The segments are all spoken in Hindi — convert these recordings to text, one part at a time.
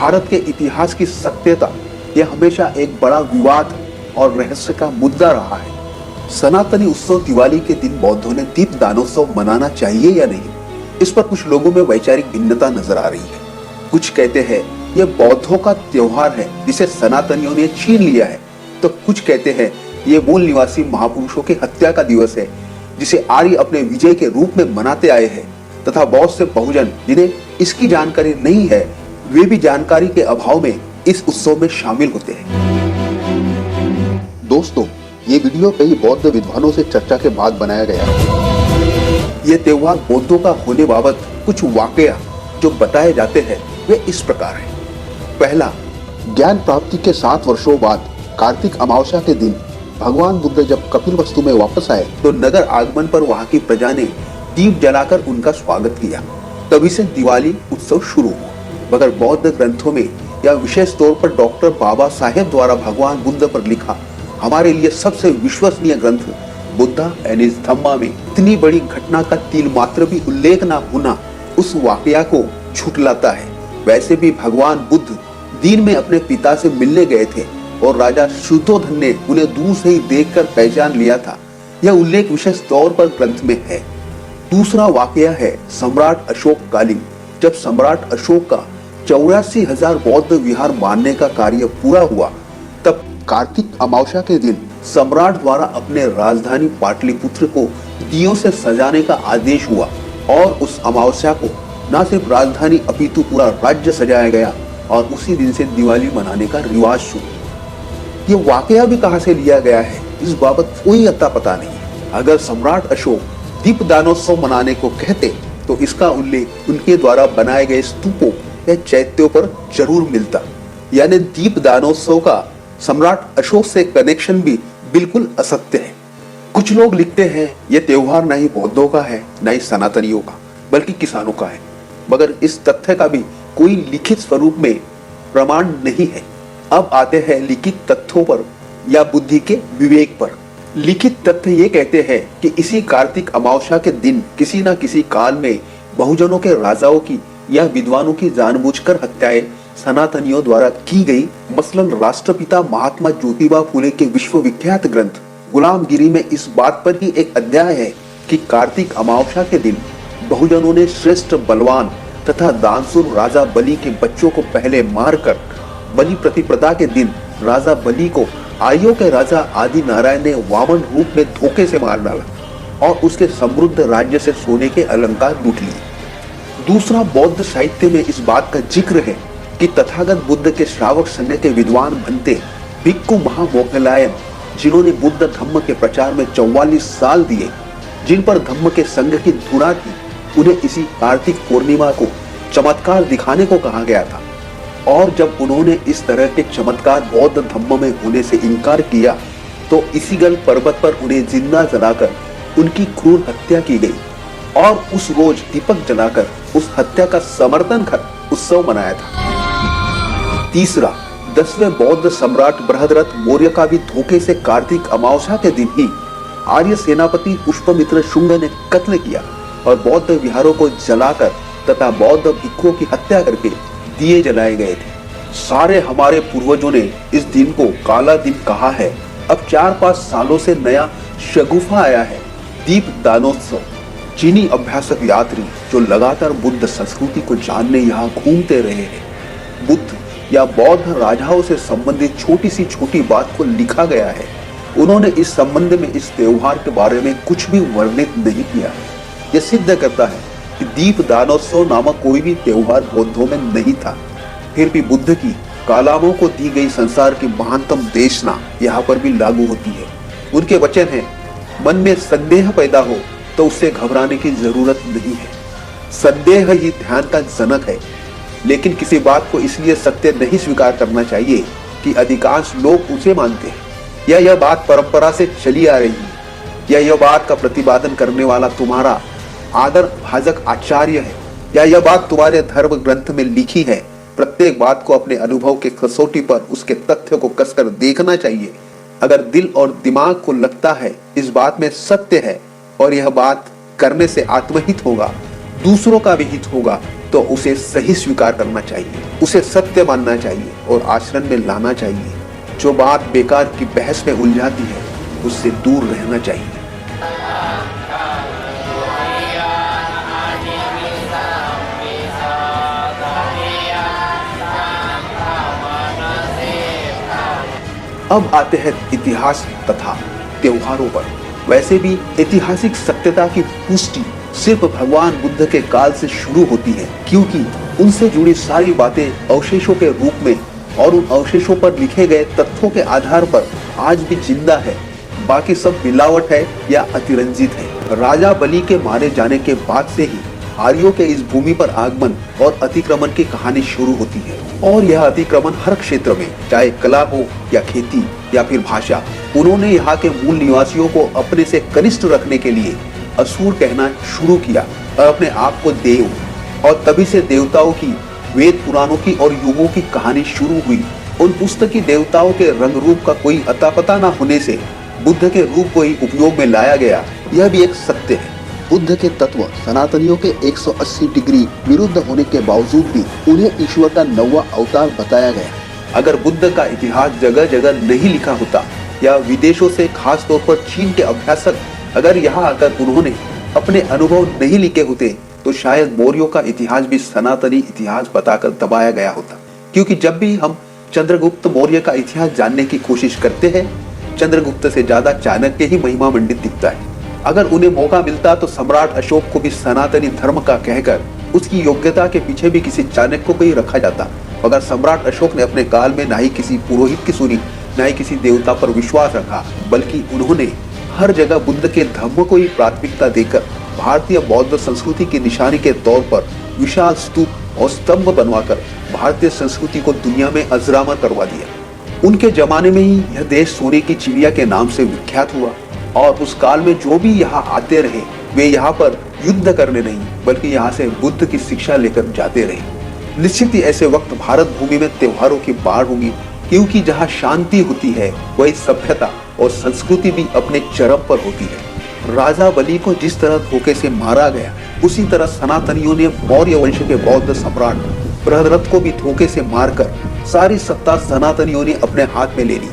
भारत के इतिहास की सत्यता यह हमेशा एक बड़ा विवाद और रहस्य का मुद्दा रहा है। सनातनी उत्सव दिवाली के दिन बौद्धों ने दीप दानोत्सव मनाना चाहिए या नहीं, इस पर कुछ लोगों में वैचारिक भिन्नता नजर आ रही है। कुछ कहते हैं यह बौद्धों का त्योहार है जिसे सनातनियों ने छीन लिया है, तो कुछ कहते हैं ये मूल निवासी महापुरुषों की हत्या का दिवस है जिसे आर्य अपने विजय के रूप में मनाते आए हैं, तथा बहुत से बहुजन जिन्हें इसकी जानकारी नहीं है वे भी जानकारी के अभाव में इस उत्सव में शामिल होते हैं। दोस्तों, ये वीडियो कई बौद्ध विद्वानों से चर्चा के बाद बनाया गया है। ये त्योहार बौद्धों का होने बाबत कुछ वाकया जो बताए जाते हैं वे इस प्रकार हैं। पहला, ज्ञान प्राप्ति के 7 वर्षों बाद कार्तिक अमावस्या के दिन भगवान बुद्ध जब कपिलवस्तु में वापस आए तो नगर आगमन पर वहां की प्रजा ने दीप जलाकर उनका स्वागत किया। तभी से दिवाली उत्सव शुरू हुआ। मगर बौद्ध ग्रंथों में या विशेष तौर पर डॉक्टर बाबा साहेब द्वारा भगवान बुद्ध पर लिखा हमारे लिए सबसे विश्वसनीय ग्रंथ बुद्धा एंड हिज धम्मा में इतनी बड़ी घटना का तिल मात्र भी उल्लेख न होना उस वाकया को झुठलाता है। वैसे भी भगवान बुद्ध दिन में अपने पिता से मिलने गए थे और राजा शुद्धोधन ने उन्हें दूर से ही देखकर पहचान लिया था। यह उल्लेख विशेष तौर पर ग्रंथ में है। दूसरा वाकया है सम्राट अशोक कालीन, जब सम्राट अशोक का 84,000 बौद्ध विहार मानने का कार्य पूरा हुआ तब कार्तिक अमावस्या के दिन सम्राट द्वारा अपने राजधानी पाटलिपुत्र को दियों से सजाने का आदेश हुआ और उस अमावस्या को न सिर्फ राजधानी अपितु पूरा राज्य सजाया गया और उसी दिन से दिवाली मनाने का रिवाज शुरू। ये वाकया भी कहां से लिया गया है इस बाबत कोई अता पता नहीं। अगर सम्राट अशोक दीप दानोत्सव मनाने को कहते तो इसका उल्लेख उनके द्वारा बनाए गए स्तूपों या चैत्यों पर जरूर मिलता। यानी दीप दानोत्सव का सम्राट अशोक से कनेक्शन भी बिल्कुल असत्य है। कुछ लोग लिखते हैं यह त्योहार न ही बौद्धों का है न ही सनातनियों का बल्कि किसानों का है, मगर इस तथ्य का भी कोई लिखित स्वरूप में प्रमाण नहीं है। अब आते हैं लिखित तथ्यों पर या बुद्धि के विवेक पर। लिखित तथ्य ये कहते हैं कि इसी कार्तिक अमावस्या के दिन किसी न किसी काल में बहुजनों के राजाओं की या विद्वानों की जानबूझकर हत्याएं सनातनियों द्वारा की गई। मसलन राष्ट्रपिता महात्मा ज्योतिबा फुले के विश्वविख्यात ग्रंथ गुलामगिरी में इस बात पर ही एक अध्याय है कि कार्तिक अमावस्या के दिन बहुजनों ने श्रेष्ठ बलवान तथा दानशूर राजा बलि के बच्चों को पहले मारकर बलि प्रतिपदा के दिन राजा बलि को आर्यों के राजा आदि नारायण ने वामन रूप में धोखे से मार डाला और उसके समृद्ध राज्य से सोने के अलंकार लूट लिए। दूसरा, बौद्ध साहित्य में इस बात का जिक्र है कि तथागत बुद्ध के श्रावक संघ के विद्वान बनते भिक्खु महामोगलायन जिन्होंने बुद्ध धम्म के प्रचार में 44 साल दिए, जिन पर धम्म के संघ की धुरा थी, उन्हें इसी कार्तिक पूर्णिमा को चमत्कार दिखाने को कहा गया था। और जब उन्होंने इस तरह के चमत्कार बौद्ध धम्म में होने से इनकार किया तो इसीगल पर्वत पर उन्हें जिंदा जलाकर उनकी क्रूर हत्या की गई और उस रोज दीपक जलाकर उस हत्या का समर्थन कर उत्सव मनाया था। तीसरा, 10वें बौद्ध सम्राट बृहद्रथ मौर्य का भी धोखे से कार्तिक अमावस्या के दिन ही आर्य सेनापति पुष्पमित्र शुंग ने कत्ल किया और बौद्ध विहारों को जलाकर तथा बौद्ध भिक्षुओं की हत्या करके दिए जलाए गए थे। सारे हमारे पूर्वजों ने इस दिन को काला दिन कहा है। अब 4-5 सालों से नया शगुफा आया है, दीप दानोत्सव। चीनी अभ्यासक यात्री जो लगातार बुद्ध संस्कृति को जानने यहाँ घूमते रहे हैं, बुद्ध या बौद्ध राजाओं से संबंधित छोटी सी छोटी बात को लिखा गया है। उन्होंने इस संबंध में इस त्योहार के बारे में कुछ भी वर्णित नहीं किया। यह सिद्ध करता है कि दीप दानोत्सव नामक कोई भी त्योहार बौद्धों में नहीं था। फिर भी बुद्ध की कालामों को दी गई संसार की महानतम देशना यहाँ पर भी लागू होती है। उनके वचन है, मन में संदेह पैदा हो तो उससे घबराने की जरूरत नहीं है। संदेह ही ध्यान का जनक है, लेकिन किसी बात को इसलिए सत्य नहीं स्वीकार करना चाहिए कि अधिकांश लोग उसे मानते हैं या यह बात परंपरा से चली आ रही है या यह बात का प्रतिपादन करने वाला तुम्हारा आदर भाजक आचार्य है या यह बात तुम्हारे धर्म ग्रंथ में लिखी है। प्रत्येक बात को अपने अनुभव के कसौटी पर उसके तथ्य को कसकर देखना चाहिए। अगर दिल और दिमाग को लगता है इस बात में सत्य है और यह बात करने से आत्महित होगा, दूसरों का भी हित होगा, तो उसे सही स्वीकार करना चाहिए, उसे सत्य मानना चाहिए और आचरण में लाना चाहिए। जो बात बेकार की बहस में उलझाती है उससे दूर रहना चाहिए। अब आते हैं इतिहास तथा त्योहारों पर। वैसे भी ऐतिहासिक सत्यता की पुष्टि सिर्फ भगवान बुद्ध के काल से शुरू होती है, क्योंकि उनसे जुड़ी सारी बातें अवशेषों के रूप में और उन अवशेषों पर लिखे गए तथ्यों के आधार पर आज भी जिंदा है। बाकी सब मिलावट है या अतिरंजित है। राजा बलि के मारे जाने के बाद से ही आर्यों के इस भूमि पर आगमन और अतिक्रमण की कहानी शुरू होती है, और यह अतिक्रमण हर क्षेत्र में, चाहे कला हो या खेती या फिर भाषा, उन्होंने यहाँ के मूल निवासियों को अपने से कनिष्ठ रखने के लिए असुर कहना शुरू किया और अपने आप को देव, और तभी से देवताओं की, वेद पुराणों की और युगों की कहानी शुरू हुई। उन पुस्तकी देवताओं के रंग रूप का कोई अता पता न होने से बुद्ध के रूप को ही उपयोग में लाया गया, यह भी एक सत्य है। बुद्ध के तत्व सनातनियों के 180 डिग्री विरुद्ध होने के बावजूद भी उन्हें ईश्वर का 9वां अवतार बताया गया। अगर बुद्ध का इतिहास जगह जगह नहीं लिखा होता या विदेशों से खास तौर पर चीन के अभ्यासक अगर यहाँ आकर उन्होंने अपने अनुभव नहीं लिखे होते तो शायद मौर्यों का इतिहास भी सनातनी इतिहास बताकर दबाया गया होता। क्योंकि जब भी हम चंद्रगुप्त मौर्य का इतिहास जानने की कोशिश करते हैं, चंद्रगुप्त से ज्यादा चाणक्य ही महिमा मंडित दिखता है। अगर उन्हें मौका मिलता तो सम्राट अशोक को भी सनातनी धर्म का कहकर उसकी योग्यता के पीछे भी किसी चाणक्य को ही रखा जाता। मगर सम्राट अशोक ने अपने काल में ना ही किसी पुरोहित की सुनी, ना ही किसी देवता पर विश्वास रखा, बल्कि उन्होंने हर जगह बुद्ध के धर्म को ही प्राथमिकता देकर भारतीय बौद्ध संस्कृति की निशानी के तौर पर विशाल स्तूप और स्तंभ बनवाकर भारतीय संस्कृति को दुनिया में अजरामर करवा दिया। उनके जमाने में ही यह देश सोने की चिड़िया के नाम से विख्यात हुआ, और उस काल में जो भी यहाँ आते रहे वे यहाँ पर युद्ध करने नहीं बल्कि यहाँ से बुद्ध की शिक्षा लेकर जाते रहे। निश्चित ही ऐसे वक्त भारत भूमि में त्योहारों की बाढ़ होगी, क्योंकि जहाँ शांति होती है वही सभ्यता और संस्कृति भी अपने चरम पर होती है। राजा बलि को जिस तरह धोखे से मारा गया, उसी तरह सनातनियों ने मौर्य वंश के बौद्ध सम्राट बृहद्रथ को भी धोखे से मारकर सारी सत्ता सनातनियों ने अपने हाथ में ले ली।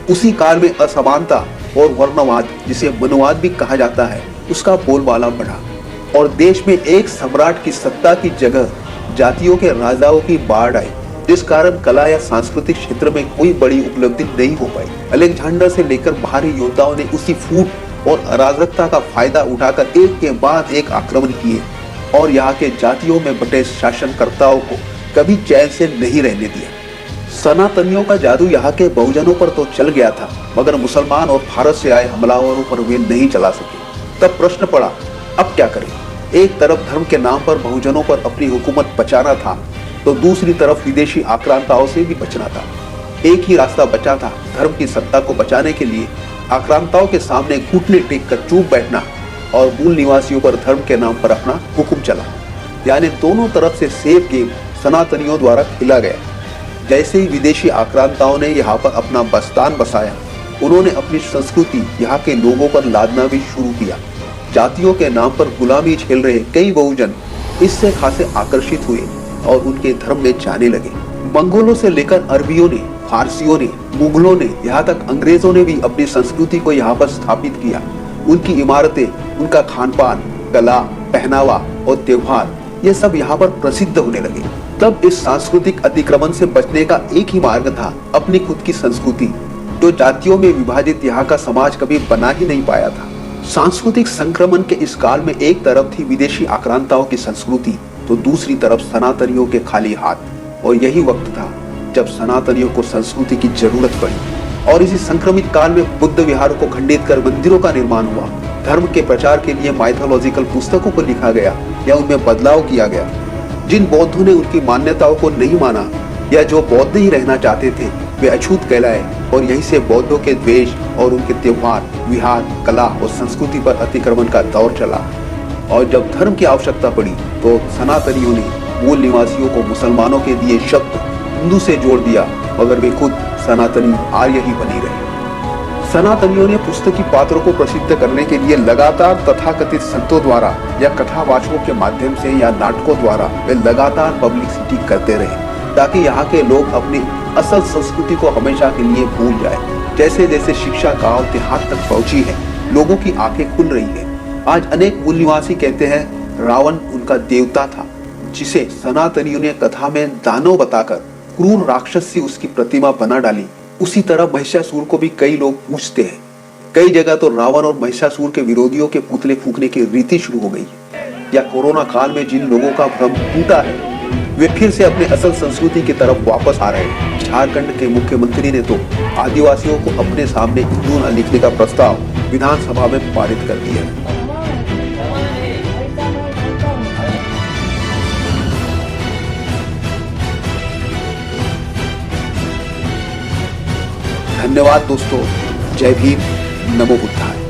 उसी काल में असमानता और वर्णवाद, जिसे मनवाद भी कहा जाता है, उसका बोलबाला बढ़ा और देश में एक सम्राट की सत्ता की जगह जातियों के राजाओं की बाढ़ आई, जिस कारण कला या सांस्कृतिक क्षेत्र में कोई बड़ी उपलब्धि नहीं हो पाई। अलेक्जेंडर से लेकर बाहरी योद्धाओं ने उसी फूट और अराजकता का फायदा उठाकर एक के बाद एक आक्रमण किए और यहाँ के जातियों में बटे शासनकर्ताओं को कभी चैन से नहीं रहने दिया। सनातनियों का जादू यहाँ के बहुजनों पर तो चल गया था, मगर मुसलमान और भारत से आए हमलावरों पर वे नहीं चला सके। तब प्रश्न पड़ा, अब क्या करें? एक तरफ धर्म के नाम पर बहुजनों पर अपनी हुकूमत बचाना था, तो दूसरी तरफ विदेशी आक्रांताओं से भी बचना था। एक ही रास्ता बचा था, धर्म की सत्ता को बचाने के लिए आक्रांताओं के सामने घुटने टेक कर चुप बैठना और मूल निवासियों पर धर्म के नाम पर अपना हुक्म चला। यानी दोनों तरफ से सेफ गेम सनातनियों द्वारा खेला गया। जैसे ही विदेशी आक्रांताओं ने यहाँ पर अपना बस्तान बसाया, उन्होंने अपनी संस्कृति यहाँ के लोगों पर लादना भी शुरू किया। जातियों के नाम पर गुलामी झेल रहे कई बहुजन इससे खासे आकर्षित हुए और उनके धर्म में जाने लगे। मंगोलों से लेकर अरबियों ने, फारसियों ने, मुगलों ने, यहाँ तक अंग्रेजों ने भी अपनी संस्कृति को यहाँ पर स्थापित किया। उनकी इमारतें, उनका खान पान, कला, पहनावा और त्योहार, ये सब यहाँ पर प्रसिद्ध होने लगे। तब इस सांस्कृतिक अतिक्रमण से बचने का एक ही मार्ग था, अपनी खुद की संस्कृति, जो जातियों में विभाजित यहाँ का समाज कभी बना ही नहीं पाया था। सांस्कृतिक संक्रमण के इस काल में एक तरफ थी विदेशी आक्रांताओं की संस्कृति, तो दूसरी तरफ सनातनियों के खाली हाथ। और यही वक्त था जब सनातनियों को संस्कृति की जरूरत पड़ी और इसी संक्रमित काल में बुद्ध विहारों को खंडित कर मंदिरों का निर्माण हुआ। धर्म के प्रचार के लिए माइथोलॉजिकल पुस्तकों को लिखा गया या उनमें बदलाव किया गया। जिन बौद्धों ने उनकी मान्यताओं को नहीं माना या जो बौद्ध ही रहना चाहते थे, वे अछूत कहलाए और यहीं से बौद्धों के द्वेष और उनके त्योहार, विहार, कला और संस्कृति पर अतिक्रमण का दौर चला। और जब धर्म की आवश्यकता पड़ी तो सनातनियों ने मूल निवासियों को मुसलमानों के दिए शब्द हिंदू से जोड़ दिया, मगर वे खुद सनातनी आर्य ही बनी रहे। सनातनियों ने पुस्तकी पात्रों को प्रसिद्ध करने के लिए लगातार तथाकथित संतों द्वारा या कथावाचकों के माध्यम से या नाटकों द्वारा वे लगातार पब्लिसिटी करते रहे, ताकि यहाँ के लोग अपनी असल संस्कृति को हमेशा के लिए भूल जाए। जैसे जैसे शिक्षा गांव देहात तक पहुंची है, लोगों की आंखें खुल रही है। आज अनेक मूल निवासी कहते हैं रावण उनका देवता था, जिसे सनातनियों ने कथा में दानव बताकर क्रूर राक्षस सी उसकी प्रतिमा बना डाली। उसी तरह महिषासुर को भी कई लोग पूजते हैं। कई जगह तो रावण और महिषासुर के विरोधियों के पुतले फूंकने की रीति शुरू हो गई है। या कोरोना काल में जिन लोगों का भ्रम टूटा है, वे फिर से अपने असल संस्कृति की तरफ वापस आ रहे हैं। झारखंड के मुख्यमंत्री ने तो आदिवासियों को अपने सामने हिंदू न लिखने का प्रस्ताव विधानसभा में पारित कर दिया। धन्यवाद दोस्तों। जय भीम, नमो बुद्धाय।